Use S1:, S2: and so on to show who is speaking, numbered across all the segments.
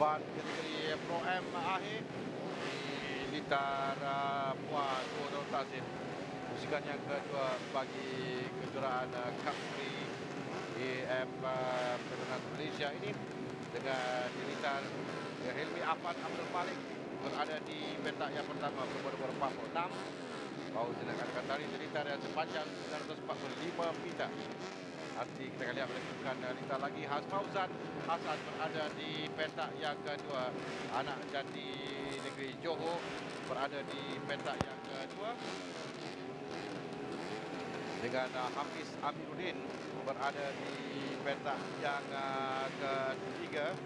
S1: Ban kategori Pro M akhir di Litar Puan Kodok Tasir. Pusingan yang kedua bagi kejuaraan Cup Free EM Petronas Malaysia ini dengan di Litar Helmi Afan Abdul Malik berada di petak yang pertama berumur 46. Baru tindakan tali di Litar yang sepanjang 945 meter. Nanti kita akan lihat melakukan Litar lagi. Has Fauzan Hasan berada di petak yang kedua. Anak jati negeri Johor berada di petak yang kedua. Dengan Hafiz Amiruddin berada di petak yang ketiga.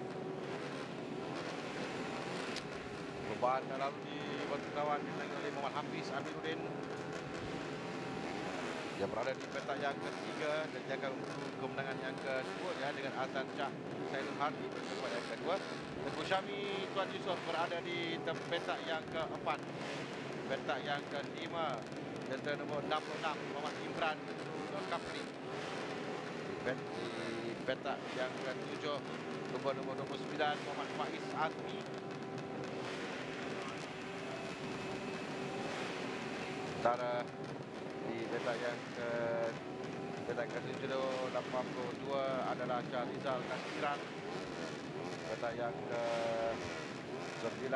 S1: Perubahan lalu di batu kawan ditangani oleh Muhammad Hafiz Amiruddin yang berada di petak yang ketiga dan jaga untuk kemenangan yang kedua ya, dengan Azan Shah Saidul Hardi berada yang kedua. Tengku Syami Tuan Yusof berada di petak yang keempat. Petak yang kelima jentera nombor 66 Muhammad Imran Kapri. Di petak yang ketujuh nombor 9 Muhammad Faiz Azmi. Sementara di petak yang ke-82 adalah Syahrizal Kasiran. Petak yang ke-9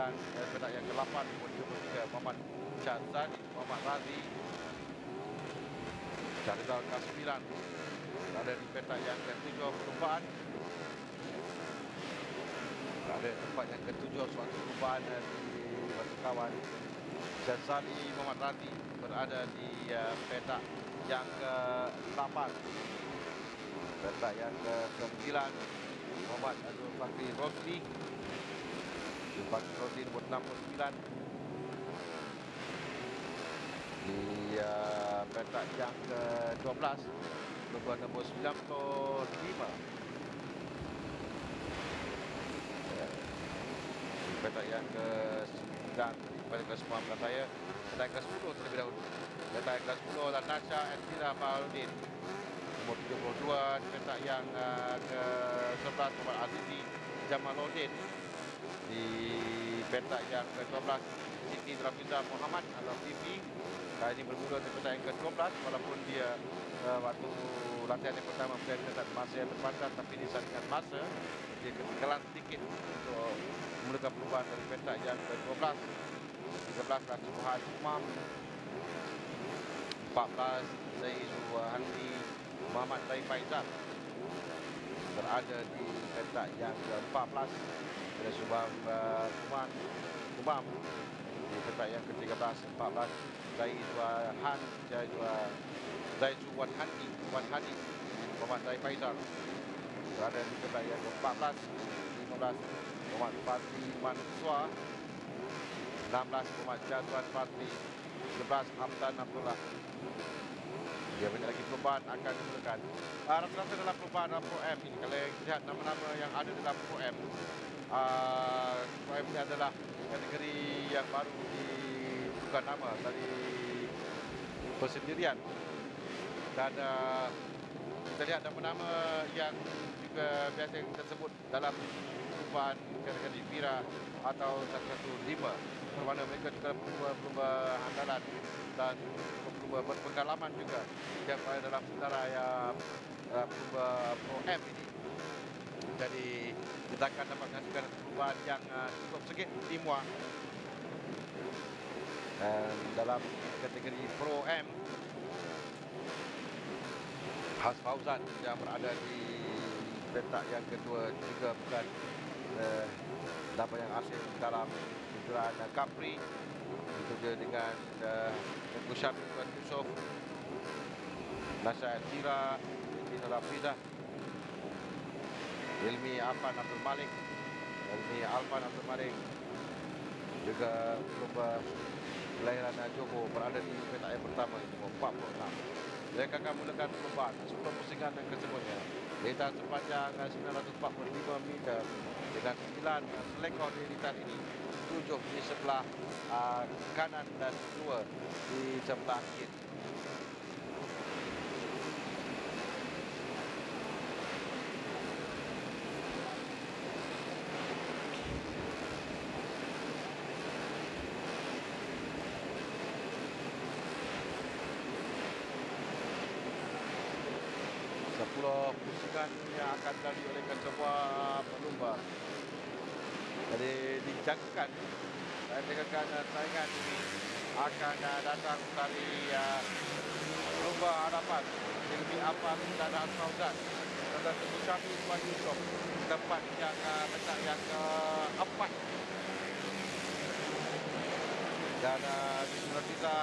S1: petak yang ke-8 nombor 33 Muhammad Syahzadi Muhammad Razi. Syahrizal Kasiran ada di petak yang ke-7 perubahan. Ada tempat yang ke-7 suatu perubahan di batu kawan. Syahzali Muhammad Razi berada di petak yang ke-8. Petak yang ke-9 Muhammad Azul Fakri Rosli. Fakri Rosli nombor 69. Di petak yang ke-12 nombor 95. Di petak yang ke-9 pada ke-9 belah saya. Petak ke-10 terlebih dahulu. Petak ke-10 adalah Nasha Elvira Fahrudin nombor 72. Di petak yang ke-11 Muhammad Azizi Jamaluddin. Di petak yang ke-12 Siti Rafiza Muhammad atau Fifi. Kali ini bermula di petak yang ke-12 walaupun dia waktu latihan yang pertama berada di masa yang terbatas, tapi disandingkan masa dia ketinggalan sedikit untuk memulakan perubahan dari petak yang ke-12. 13 Rasuhan Umam, 14 Zaizul Handi Muhammad Zaid Faizal berada di petak yang ke-14. Ada Subhan Umam di petak yang ke-13. 14 Zaizul Handi Muhammad Zaid Faizal berada di petak yang ke-14. 15 Muhammad Fadli Mansua. 16 Muhammad Jadwan Fadli. 11 Hamdan Abdullah. Dia banyak lagi perubahan akan dimulakan. Rata-rata dalam perubahan dalam Pro M ini, kalau kita lihat nama-nama yang ada dalam Pro M, Pro M ini adalah kategori yang baru dibuka nama dari persendirian. Dan kita lihat nama-nama yang juga biasa kita sebut dalam perubahan kategori Vira atau 115. Mana mereka juga pelumba andalan dan pelumba berpengalaman juga dalam sejarah yang pelumba Pro M ini. Jadi kita akan dapat menyaksikan perubahan yang cukup sedikit timuah. Dan dalam kategori Pro M, Has Fauzan yang berada di petak yang kedua juga bukan dapat yang asing dalam kejuaraan Capri. Itu dia dengan Tengku Syami Tuan Yusof, Nasha Elvira, Dina Rafidah, Ilmi Afan Abdul Malik, juga pelumba kelahiran Johor berada di petak yang pertama ini, 46. Mereka akan mulakan perlombaan 10 pusingan yang kesemuanya. Lintasan sepanjang 945 meter dengan 9 selekor di lintasan ini, 7 di sebelah kanan dan 2 di sebelah kiri. yang akan dilalui oleh kesemua pelumba. Jadi dijangkakan saingan ini akan datang dari pelumba hadapan Hilmi Afan dan Fauzan serta Tengku Syami Tuan Yusof tempat yang petak yang keempat. Dan Bismillah kita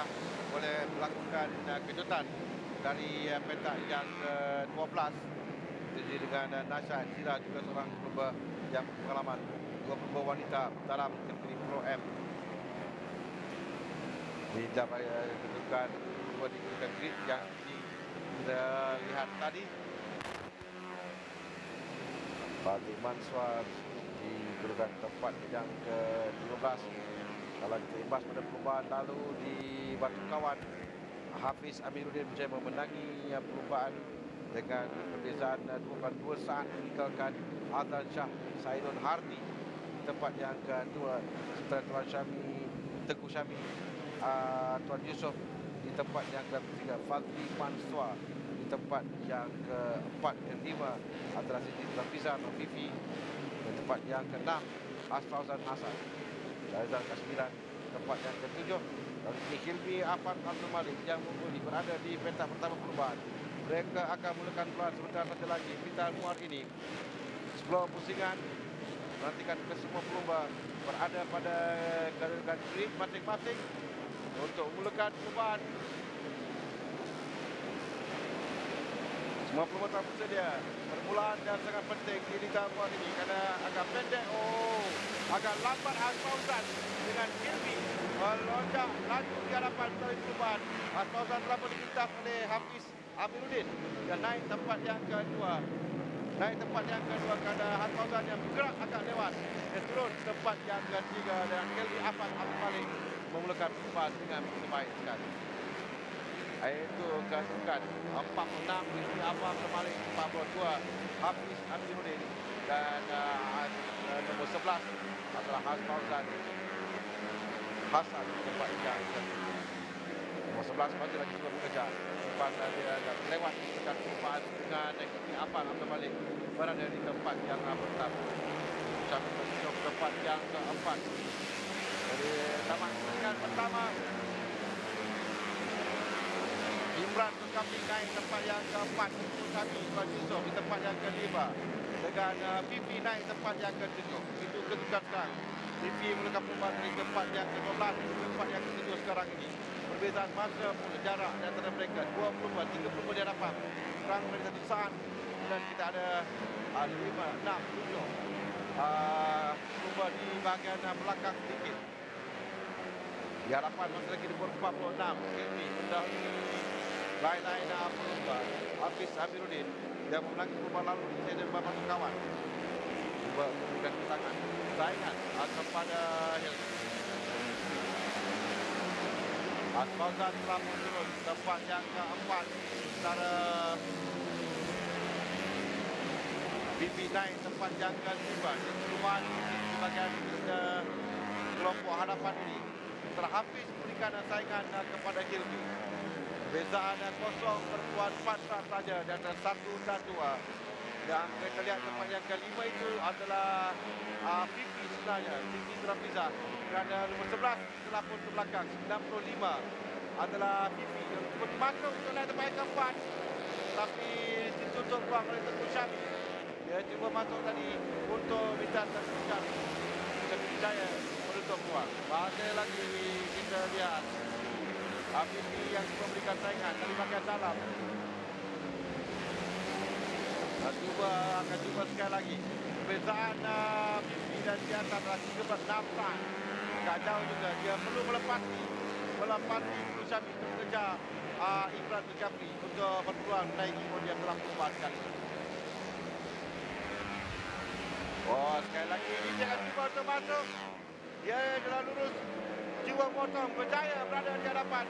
S1: boleh melakukan kejutan dari petak yang ke-12 dengan Nasha Zira, juga seorang pelumba yang berpengalaman, dua pelumba wanita dalam kategori Pro M. Hingga kedudukan dua digunakan grid yang kita lihat tadi. Fatih Manswar di kedudukan tempat yang ke-15. Kalau kita imbas pada perlombaan lalu di Batu Kawan, Hafiz Amiruddin berjaya memenangi perlombaan dengan perbezaan 2 saat meninggalkan Adnan Shah Saidun Hardi di tempat yang kedua, setelah Tuan Syami, Tengku Syami, Tuan Yusof di tempat yang ketiga, Fatih Manswar di tempat yang keempat dan kelima adalah Siti Rafiza atau Fifi, di tempat yang keenam Fauzan Hasan. Zaizal ke-9 tempat yang ke-7. Dan Hilmi Afan Abdul Malik yang mengungguli berada di petak pertama perlombaan. Mereka akan mulakan perlombaan sebentar saja lagi. Pintar muar ini 10 pusingan menantikan kesemua pelumba berada pada kedudukan grid masing-masing untuk memulakan perlombaan. Semua pelumba telah bersedia. Permulaan yang sangat penting di liga muar ini kerana agak pendek. Agak lambat Fauzan dengan Hilmi melonjak laju di hadapan dari perlombaan. Fauzan telah dikintas oleh Hafiz Amiruddin dan naik tempat yang kedua. Kerana Fauzan yang bergerak agak lewat. Dia turun tempat yang ketiga dan Hilmi Afan Abdul Malik memulakan perlombaan dengan terbaik sekali. Itu kedudukan 46 Hilmi Afan Abdul Malik, 42 Hafiz Amiruddin dan nombor 11 adalah Fauzan Hasan tempat yang kedua. Nomor 11 masih lagi juga bekerja. Lepas dia lewat dekat perlombaan dengan Hilmi Afan Abdul Malik berada di tempat yang pertama. Syamil Yusof tempat yang keempat. Jadi tamat pusingan pertama. Imran Zulkafli naik tempat yang keempat. Syamil Yusof di tempat yang kelima. Dengan Fifi naik tempat yang ke-7. Itu kedudukan sekarang. Fifi melakukan perlombaan dari tempat yang ke-12 tempat yang ke-7 sekarang ini. Perbezaan masa pun jarak di antara mereka 20, 30 di hadapan. Sekarang mereka satu saat dan kita ada 5, 6, 7 pelumba di bahagian belakang sedikit. Di hadapan masih lagi di 46. Ini sudah lain-lain pelumba. Hafiz Amiruddin yang memenangi perlombaan lalu di sesi Batu Kawan. Cuba memberikan tangan saingan kepada Hilmi. Fauzan telah menurun tempat yang keempat. Sementara Bibi naik tempat yang ke-5. Keluar di bahagian kelompok hadapan ini. Setelah Hafiz memberikan saingan kepada Hilmi. Perbezaan 0.4 saja di antara 1 dan 2. Dan kita lihat tempat yang ke-5 itu adalah Fifi sebenarnya, Fifi Rafiza. Kerana nombor 11 telah pun ke belakang, 95 adalah Fifi yang cuba masuk untuk naik tempat yang keempat. Tapi ditutup ruang oleh Tengku Syami. Dia cuba masuk tadi untuk minta Tengku Syami. Tapi Hidayah menutup ruang. Masih lagi kita lihat Fifi yang cuba memberikan saingan dari bahagian dalam. Akan cuba sekali lagi. Perbezaan Fifi dan di atas adalah 13-6 saat. Agak jauh juga. Dia perlu melepasi Tengku Syami untuk mengejar Imran Zulkafli untuk berpeluang menaiki podium dalam perlombaan kali ini. Sekali lagi ini dia akan cuba untuk masuk. Dia telah lurus. Jiwa potong berjaya berada di hadapan.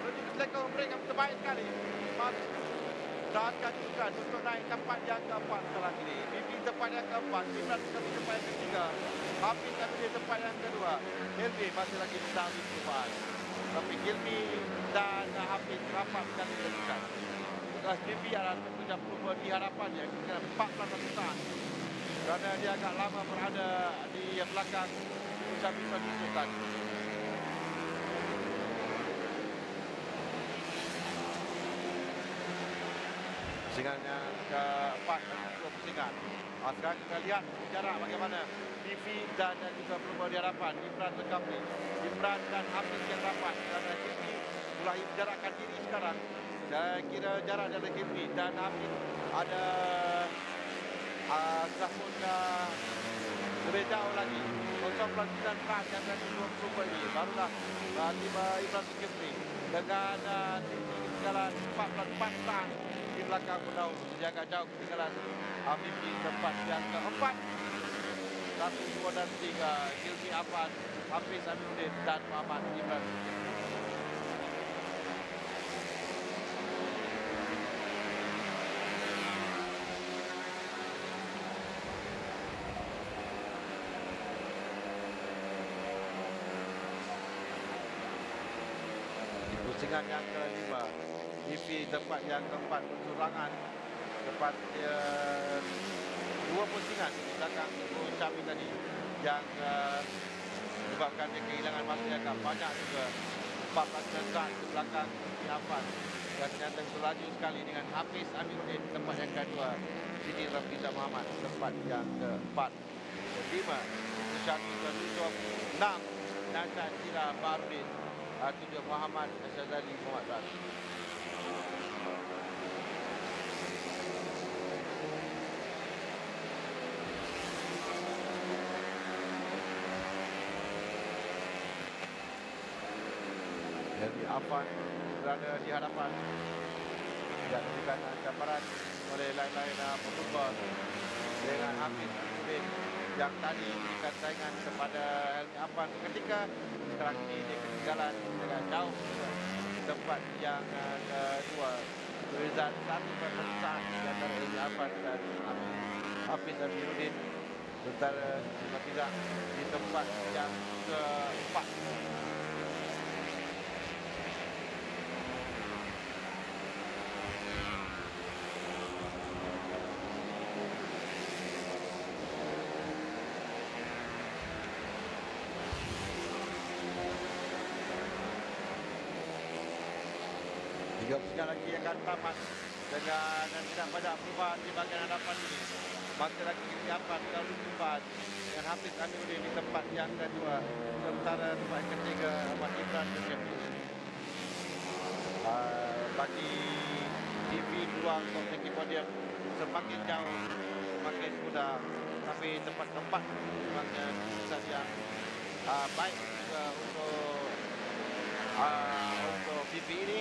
S1: Menuju ke selekor mereka terbaik sekali. Saat kajukan untuk naik tempat yang keempat sekarang ini. Bibi tempat yang keempat, Imran Zulkafli tempat yang ketiga, Hafiz di tempat yang kedua. Hilmi masih lagi sedang di perlombaan. Tapi Hilmi dan Hafiz rapat dan ditentukan. GP adalah pekerja pelumba di hadapannya kira 14 juta. Kerana dia agak lama berada di belakang Ucapi Sultan. Pusingan yang keempat dan kedua pusingan. Sekarang kita lihat jarak bagaimana Vivi dan juga pelumba di hadapan. Imran Zulkafli, Imran dan Hafiz yang dapat. Kerana Vivi mulai menjarakkan diri sekarang. Saya kira jarak dalam Vivi dan Hafiz ada sudah pun lebih jauh lagi. 0.9 yang akan kedua pelumba ini. Barulah tiba Imran Zulkafli dengan ketinggalan 14 di belakang Bundau. Dia agak jauh ketinggalan Hafiz di tempat yang keempat. 1, 2 dan 3. Hilmi Afan, Hafiz Amiruddin dan Muhammad Imran. Pusingan yang kelima, Ifi tempat yang keempat bersurangan. Tempat dia dua pusingan di belakang Ucapi tadi yang menyebabkan dia kehilangan masa yang agak banyak juga. 14 nesan di belakang Hilmi Afan dan ternyata berlaju sekali dengan Hafiz Amiruddin tempat yang kedua. Siti Rafiza Muhammad tempat yang keempat. Kelima, Syakir Yusuf. 6, Najat Sira Baharudin. 7, Muhammad Syazali Muhammad Ras. Hilmi Afan berada di hadapan dan diberikan gambaran oleh lain-lain pelumba dengan Hafiz Amiruddin yang tadi memberikan saingan kepada Hilmi Afan ketika sekarang ini dia ketinggalan dengan jauh di tempat yang kedua. Perbezaan 1 perbezaan di antara Hilmi Afan dan Hafiz Amiruddin. Sementara Hafiz di tempat yang keempat. Tiga pusingan lagi akan tamat dengan tidak banyak perubahan di bahagian hadapan ini. Masih lagi Hilmi Afan lalu depan dengan Hafiz Amiruddin di tempat yang kedua. Sementara tempat yang ketiga Ahmad Imran Zulkifli. Bagi TV peluang untuk segi podium semakin jauh, semakin mudah. Tapi tempat keempat memangnya keputusan yang baik juga untuk TV ini.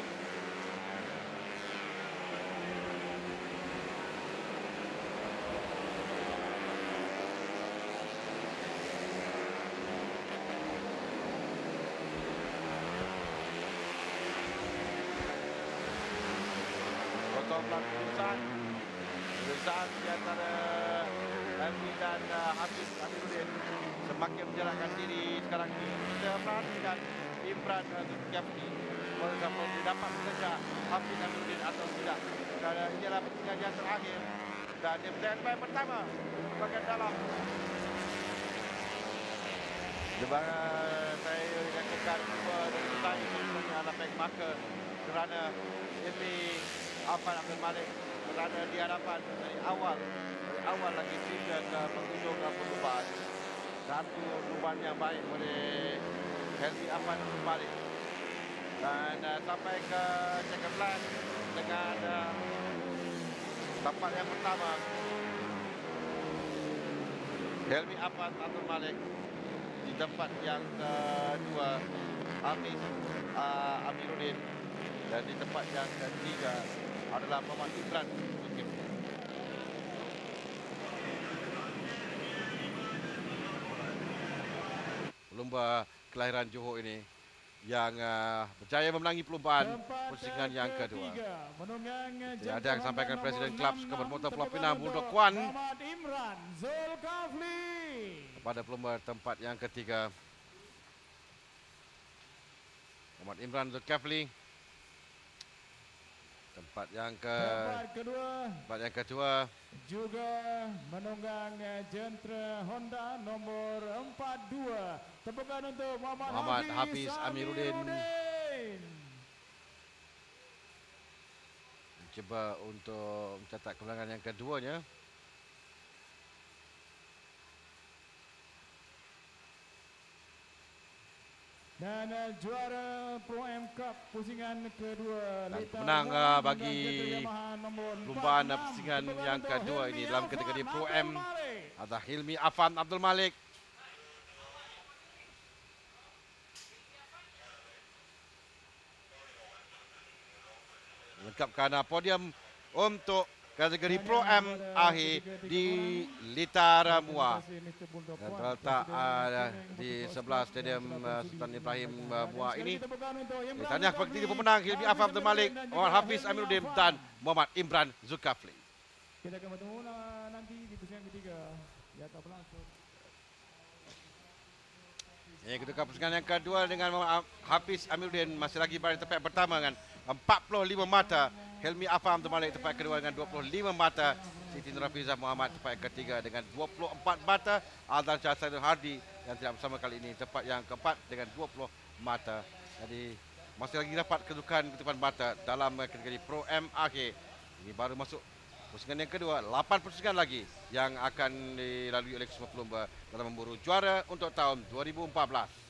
S1: Perusahaan di antara Hilmi dan Hafiz Amiruddin semakin menjalankan diri sekarang ini. Kita perhatikan Imran Zulkifli dapat bekerja Hafiz Amiruddin atau tidak. Kerana ini adalah pertandingan yang terakhir dan dia berjaya baik pertama bahagian dalam. Saya nyatakan bahawa saya sebenarnya adalah backmarker kerana Hilmi Afan Abdul Malik berada di hadapan dari awal lagi hingga ke penghujung perlumbaan. Satu perubahan yang baik oleh Hilmi Afan Abdul Malik dan sampai ke checker plan dengan tempat yang pertama Hilmi Afan Abdul Malik, di tempat yang kedua Hafiz Amiruddin dan di tempat yang ketiga adalah Muhammad Imran Zulkifli. Pelumba kelahiran Johor ini yang berjaya memenangi perlumbaan pusingan yang kedua. Ada yang sampaikan Presiden Klub Sukan Bermotor Pulau Pinang Bulldog Kwan kepada pelumba tempat yang ketiga Muhammad Imran Zulkifli. Tempat yang kedua
S2: juga menunggang jentera Honda nomor 42. Tepukan untuk Muhammad Hafiz Amiruddin.
S1: Mencuba untuk mencetak kemenangan yang keduanya.
S2: Dan juara Pro M Cup pusingan kedua.
S1: Dan pemenang bagi perlombaan pusingan yang kedua ini dalam kategori Pro M adalah Hilmi Afam Abdul Malik. Melengkapkan podium untuk kategori Pro M akhir di Litara Mua yang terletak di sebelah Stadium Sultan Ibrahim Mua ini. Tahniah kepada tiga pemenang, Hilmi Afam Abdul Malik, Muhammad Hafiz Amiruddin dan Muhammad Imran Zulkafli.
S2: Kita akan bertemu nanti di pusingan ketiga. Ya, tak berlangsung.
S1: Yang kedua pusingan yang kedua dengan Muhammad Hafiz Amiruddin masih lagi berada di tempat pertama dengan 45 mata. Hilmi Afam Abdul Malik tempat kedua dengan 25 mata. Siti Nurhafizah Muhammad tempat ketiga dengan 24 mata. Aldan Shah Saidul Hardi yang tidak bersama kali ini tempat yang keempat dengan 20 mata. Jadi masih lagi dapat kedudukan mata dalam kategori Pro M akhir. Ini baru masuk pusingan yang kedua. 8 pusingan lagi yang akan dilalui oleh semua pelumba dalam memburu juara untuk tahun 2014.